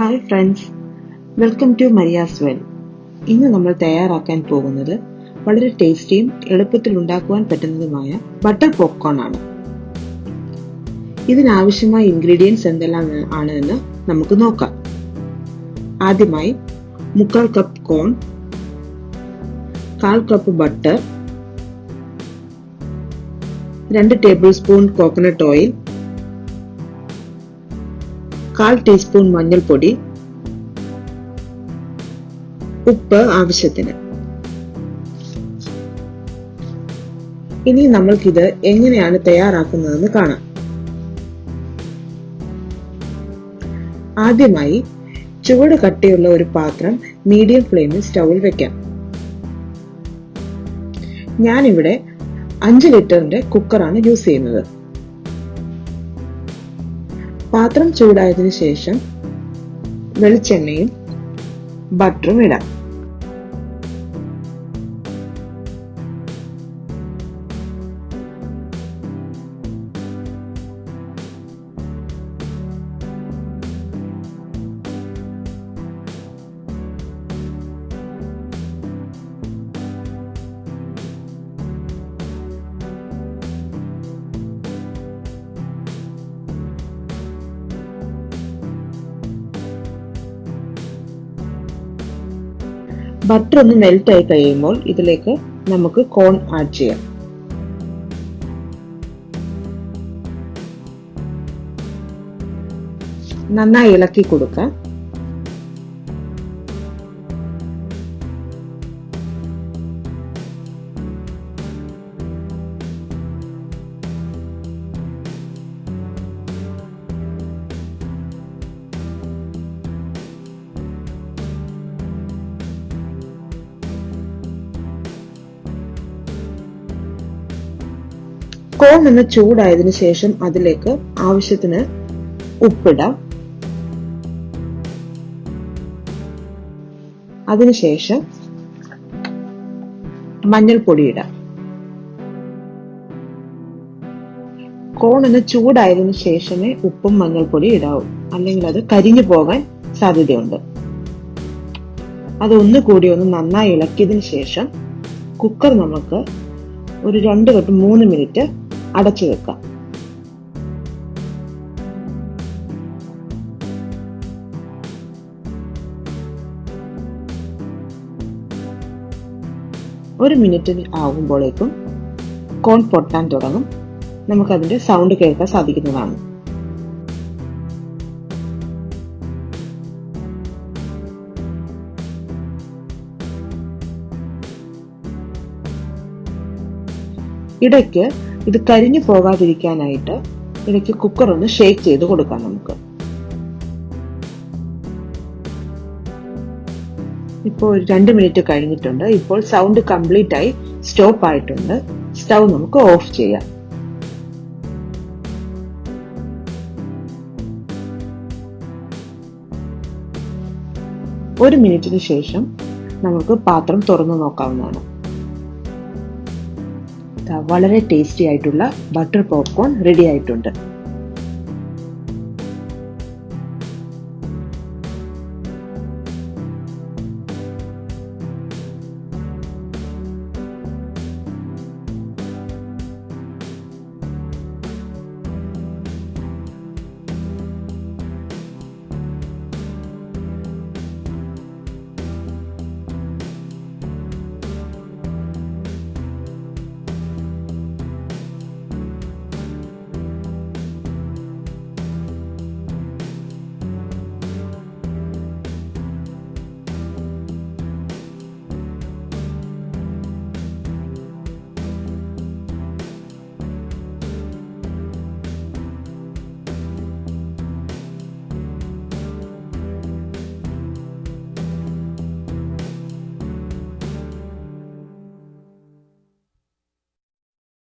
Hi friends, welcome to Mariaz. ഇന്ന് നമ്മൾ തയ്യാറാക്കാൻ പോകുന്നത് വളരെ ടേസ്റ്റിയും എളുപ്പത്തിൽ ഉണ്ടാക്കുവാൻ പറ്റുന്നതുമായ ബട്ടർ പോപ്കോൺ ആണ്. ഇതിനാവശ്യമായ ഇൻഗ്രീഡിയൻസ് എന്തെല്ലാം ആണ് എന്ന് നമുക്ക് നോക്കാം. ആദ്യമായി 1/4 cup corn, 1/4 cup butter, 2 tablespoon coconut oil, 1/4 teaspoon മഞ്ഞൾപ്പൊടി, ഉപ്പ് ആവശ്യത്തിന്. ഇനി നമ്മൾക്കിത് എങ്ങനെയാണ് തയ്യാറാക്കുന്നതെന്ന് കാണാം. ആദ്യമായി ചുവട് കട്ടിയുള്ള ഒരു പാത്രം മീഡിയം ഫ്ലെയിമിൽ സ്റ്റൗവിൽ വെക്കാം. ഞാനിവിടെ 5 ലിറ്ററിന്റെ കുക്കറാണ് യൂസ് ചെയ്യുന്നത്. പാത്രം ചൂടായതിനു ശേഷം വെളിച്ചെണ്ണയും ബട്ടറും ഇടാം. ബട്ടർ ഒന്ന് മെൽറ്റ് ആയി കഴിയുമ്പോൾ ഇതിലേക്ക് നമുക്ക് കോൺ ആഡ് ചെയ്യാം. നന്നായി ഇളക്കി കൊടുക്കാം. കോൺ ഒന്ന് ചൂടായതിനു ശേഷം അതിലേക്ക് ആവശ്യത്തിന് ഉപ്പിടാം. അതിനുശേഷം മഞ്ഞൾപ്പൊടി ഇടാം. കോൺ ഒന്ന് ചൂടായതിനു ശേഷമേ ഉപ്പും മഞ്ഞൾപ്പൊടി ഇടാവൂ, അല്ലെങ്കിൽ അത് കരിഞ്ഞു പോകാൻ സാധ്യതയുണ്ട്. അതൊന്നുകൂടി ഒന്ന് നന്നായി ഇളക്കിയതിനു ശേഷം കുക്കർ നമുക്ക് ഒരു 2 തൊട്ട് 3 മിനിറ്റ് അടച്ചു വെക്കാം. ഒരു മിനിറ്റ് ആകുമ്പോഴേക്കും കോൺ പൊട്ടാൻ തുടങ്ങും. നമുക്കതിന്റെ സൗണ്ട് കേൾക്കാൻ സാധിക്കുന്നതാണ്. ഇടയ്ക്ക് ഇത് കരിഞ്ഞു പോകാതിരിക്കാനായിട്ട് ഇടയ്ക്ക് കുക്കർ ഒന്ന് ഷേക്ക് ചെയ്ത് കൊടുക്കാം നമുക്ക്. ഇപ്പോൾ 2 മിനിറ്റ് കഴിഞ്ഞിട്ടുണ്ട്. ഇപ്പോൾ സൗണ്ട് കംപ്ലീറ്റ് ആയി സ്റ്റോപ്പ് ആയിട്ടുണ്ട്. സ്റ്റൗ നമുക്ക് ഓഫ് ചെയ്യാം. ഒരു മിനിറ്റിന് ശേഷം നമുക്ക് പാത്രം തുറന്നു നോക്കാവുന്നതാണ്. വളരെ ടേസ്റ്റി ആയിട്ടുള്ള ബട്ടർ പോപ്കോൺ റെഡി ആയിട്ടുണ്ട്.